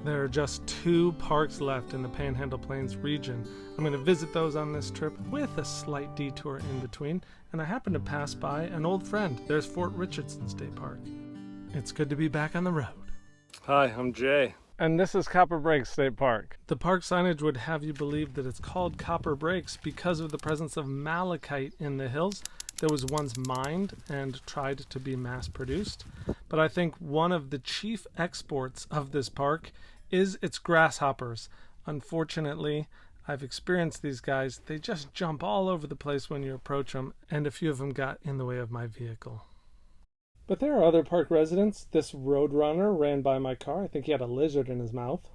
There are just 2 parks left in the Panhandle Plains region. I'm going to visit those on this trip with a slight detour in between, and I happen to pass by an old friend. There's Fort Richardson State Park. It's good to be back on the road. Hi, I'm Jay. And this is Copper Breaks State Park. The park signage would have you believe that it's called Copper Breaks because of the presence of malachite in the hills that was once mined and tried to be mass produced. But I think one of the chief exports of this park is its grasshoppers. Unfortunately, I've experienced these guys. They just jump all over the place when you approach them, and a few of them got in the way of my vehicle. But there are other park residents. This roadrunner ran by my car. I think he had a lizard in his mouth.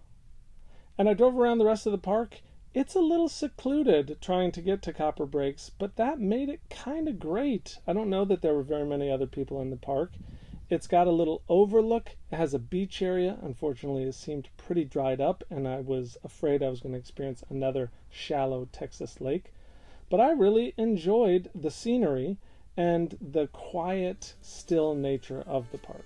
And I drove around the rest of the park. It's a little secluded trying to get to Copper Breaks, but that made it kind of great. I don't know that there were very many other people in the park. It's got a little overlook. It has a beach area. Unfortunately, it seemed pretty dried up, and I was afraid I was going to experience another shallow Texas lake. But I really enjoyed the scenery and the quiet, still nature of the park.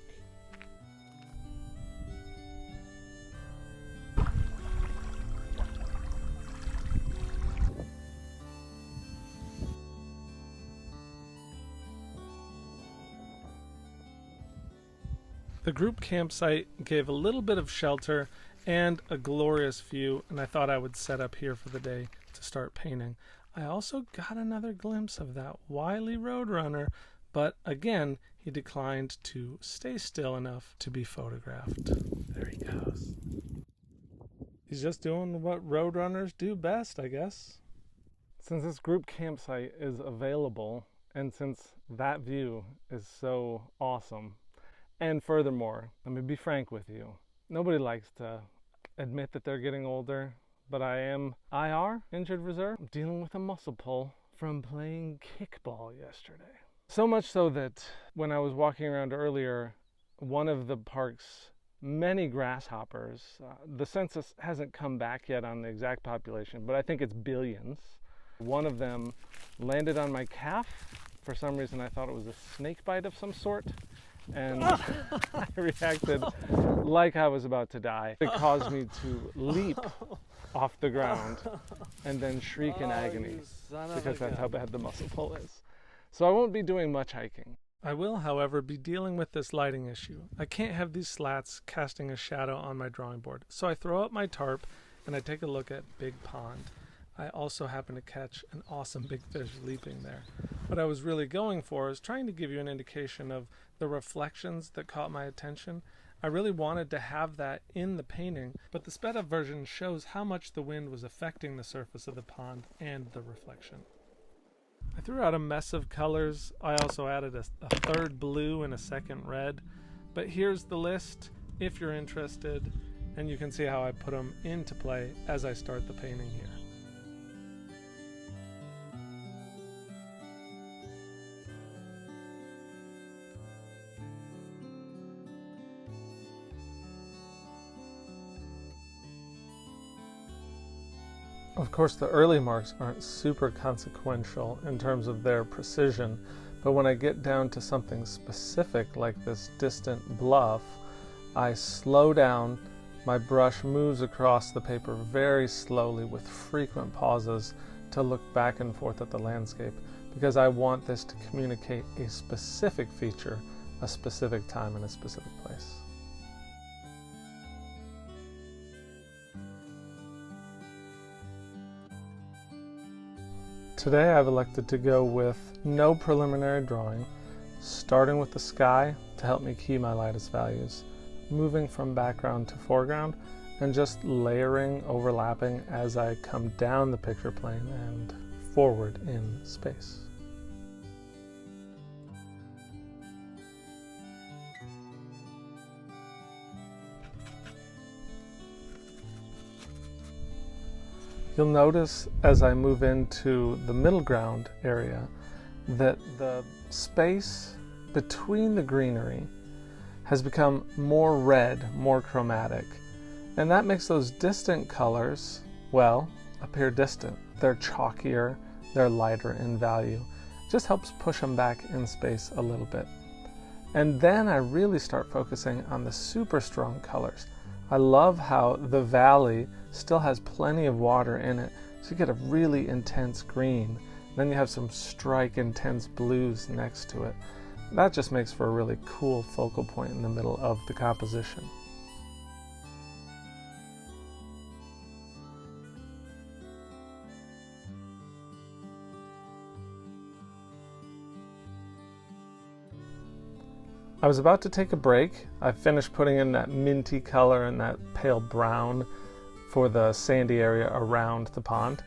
The group campsite gave a little bit of shelter and a glorious view, and I thought I would set up here for the day to start painting. I also got another glimpse of that wily roadrunner, but again, he declined to stay still enough to be photographed. There he goes. He's just doing what roadrunners do best, I guess. Since this group campsite is available, and since that view is so awesome, and furthermore, let me be frank with you, nobody likes to admit that they're getting older, but I am IR, injured reserve, dealing with a muscle pull from playing kickball yesterday. So much so that when I was walking around earlier, one of the park's many grasshoppers, the census hasn't come back yet on the exact population, but I think it's billions. One of them landed on my calf. For some reason I thought it was a snake bite of some sort, and I reacted like I was about to die. It caused me to leap off the ground and then shriek in agony because that's how bad the muscle pull is. So I won't be doing much hiking. I will, however, be dealing with this lighting issue. I can't have these slats casting a shadow on my drawing board, so I throw up my tarp and I take a look at Big Pond. I also happen to catch an awesome big fish leaping there. What I was really going for is trying to give you an indication of the reflections that caught my attention. I really wanted to have that in the painting, but the sped up version shows how much the wind was affecting the surface of the pond and the reflection. I threw out a mess of colors. I also added a third blue and a second red, but here's the list if you're interested, and you can see how I put them into play as I start the painting here. Of course, the early marks aren't super consequential in terms of their precision, but when I get down to something specific like this distant bluff, I slow down, my brush moves across the paper very slowly with frequent pauses to look back and forth at the landscape, because I want this to communicate a specific feature, a specific time, and a specific place. Today I've elected to go with no preliminary drawing, starting with the sky to help me key my lightest values, moving from background to foreground, and just layering, overlapping as I come down the picture plane and forward in space. You'll notice as I move into the middle ground area that the space between the greenery has become more red, more chromatic. And that makes those distant colors, well, appear distant. They're chalkier, they're lighter in value. It just helps push them back in space a little bit. And then I really start focusing on the super strong colors. I love how the valley still has plenty of water in it, so you get a really intense green. Then you have some intense blues next to it. That just makes for a really cool focal point in the middle of the composition. I was about to take a break. I finished putting in that minty color and that pale brown for the sandy area around the pond.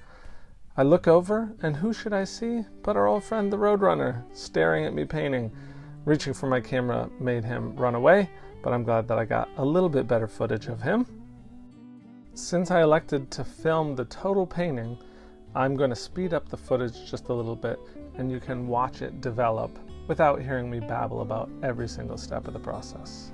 I look over, and who should I see but our old friend the Roadrunner, staring at me painting. Reaching for my camera made him run away, but I'm glad that I got a little bit better footage of him. Since I elected to film the total painting, I'm going to speed up the footage just a little bit, and you can watch it develop without hearing me babble about every single step of the process.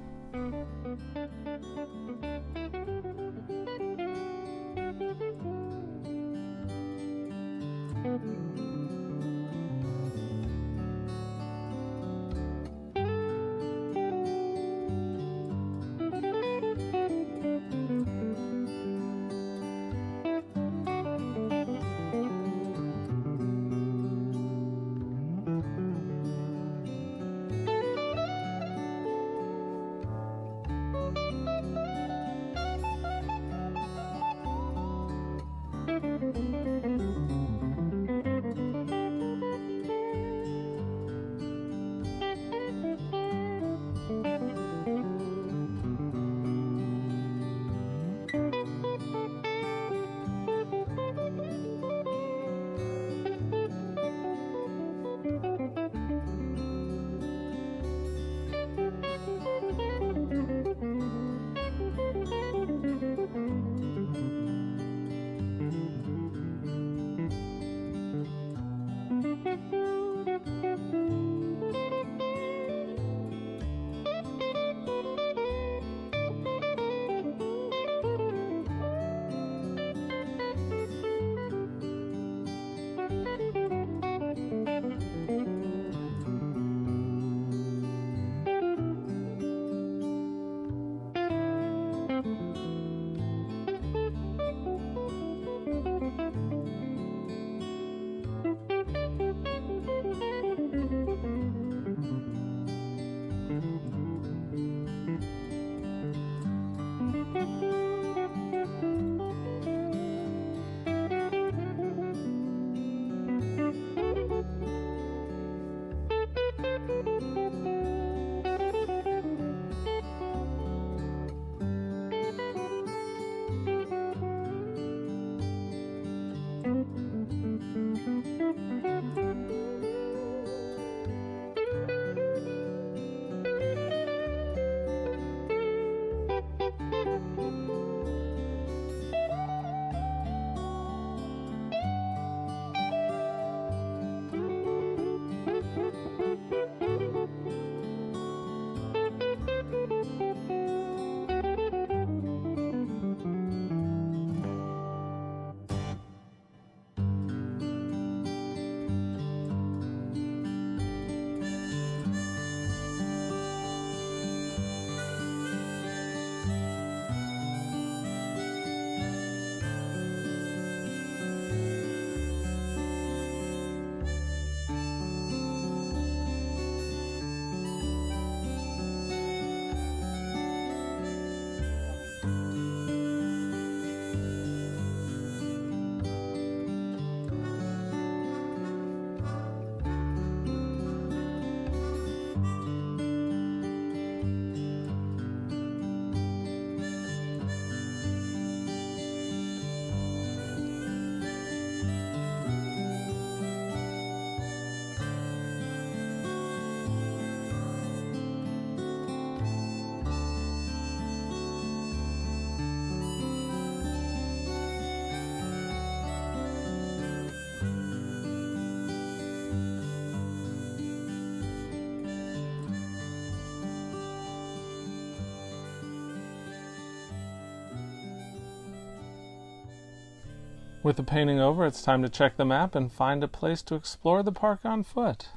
With the painting over, it's time to check the map and find a place to explore the park on foot.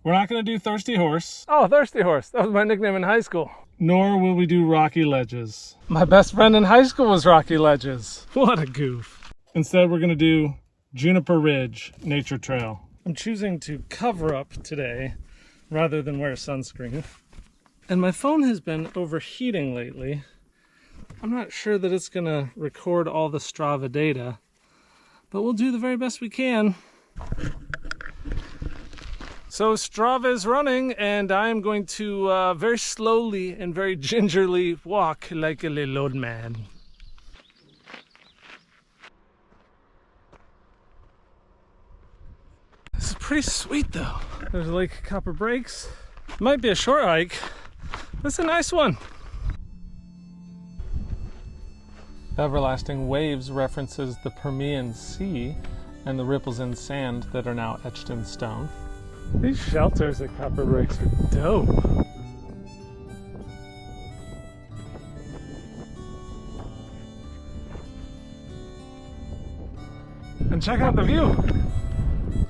We're not going to do Thirsty Horse. Oh, Thirsty Horse. That was my nickname in high school. nor will we do rocky ledges. My best friend in high school was Rocky Ledges. What a goof. Instead, we're gonna do Juniper Ridge Nature Trail. I'm choosing to cover up today rather than wear sunscreen. And my phone has been overheating lately. I'm not sure that it's gonna record all the Strava data, but we'll do the very best we can. So Strava is running, and I am going to very slowly and very gingerly walk like a little old man. This is pretty sweet though. There's Lake Copper Breaks. Might be a short hike, but it's a nice one. Everlasting Waves references the Permian Sea and the ripples in sand that are now etched in stone. These shelters at Copper Breaks are dope. And check out the view.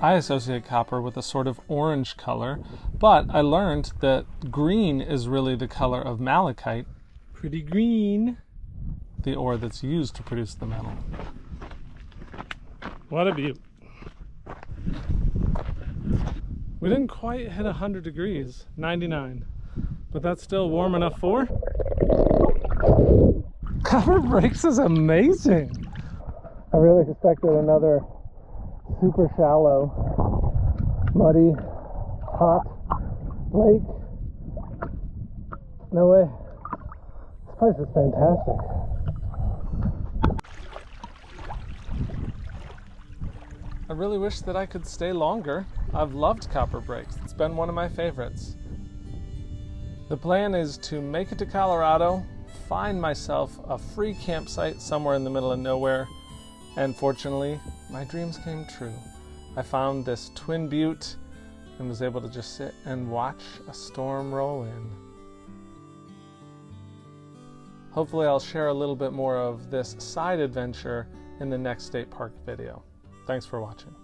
I associate copper with a sort of orange color, but I learned that green is really the color of malachite. Pretty green. The ore that's used to produce the metal. What a view. We didn't quite hit 100 degrees, 99, but that's still warm enough for. Copper Breaks is amazing. I really expected another super shallow, muddy, hot lake. No way. This place is fantastic. I really wish that I could stay longer. I've loved Copper Breaks. It's been one of my favorites. The plan is to make it to Colorado, find myself a free campsite somewhere in the middle of nowhere, and fortunately, my dreams came true. I found this twin butte and was able to just sit and watch a storm roll in. Hopefully I'll share a little bit more of this side adventure in the next state park video. Thanks for watching.